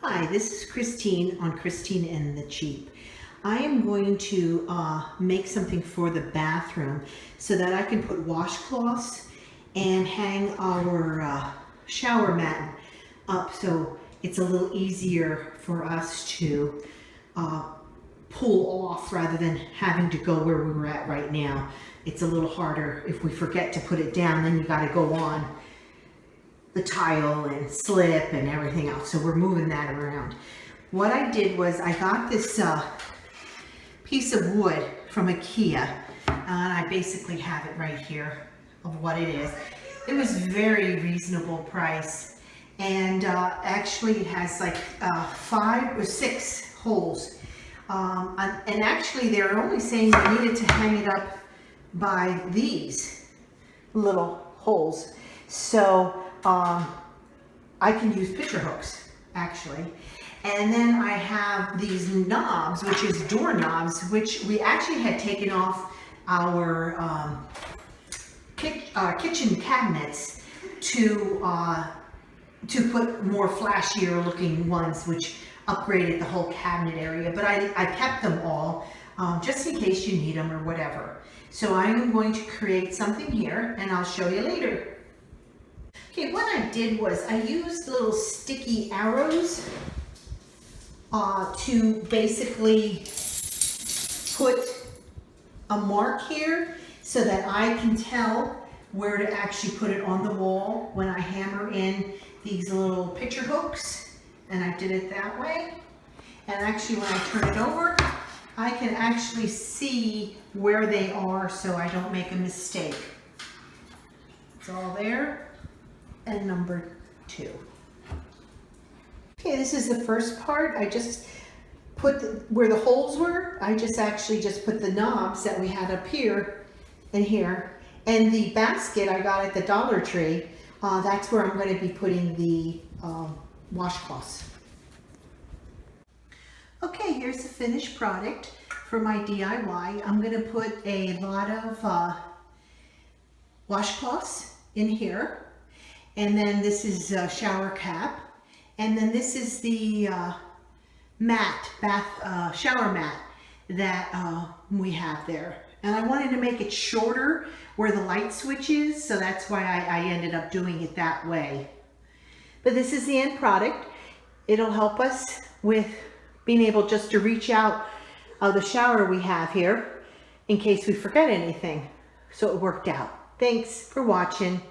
Hi, this is Christine on Christine and the Cheap. I am going to make something for the bathroom so that I can put washcloths and hang our shower mat up so it's a little easier for us to pull off rather than having to go where we're at right now. It's a little harder if we forget to put it down, then you got to go on the tile and slip and everything else. So we're moving that around. What I did was I got this piece of wood from IKEA, and I basically have it right here of what it is. It was very reasonable price, and actually it has like 5 or 6 holes. And actually they're only saying I needed to hang it up by these little holes. So I can use picture hooks actually. And then I have these knobs, which is door knobs, which we actually had taken off our kitchen cabinets to put more flashier looking ones, which upgraded the whole cabinet area. But I kept them all just in case you need them or whatever. So I'm going to create something here and I'll show you later. Okay, what I did was I used little sticky arrows to basically put a mark here so that I can tell where to actually put it on the wall when I hammer in these little picture hooks. And I did it that way. And actually when I turn it over, I can actually see where they are so I don't make a mistake. It's all there. And number 2. Okay, this is the first part. I just put where the holes were. I just put the knobs that we had up here and here. And the basket I got at the Dollar Tree, that's where I'm going to be putting the washcloths. Okay, here's the finished product for my DIY. I'm going to put a lot of washcloths in here. And then this is a shower cap. And then this is the shower mat that we have there. And I wanted to make it shorter where the light switch is, so that's why I ended up doing it that way. But this is the end product. It'll help us with being able just to reach out of the shower we have here in case we forget anything. So it worked out. Thanks for watching.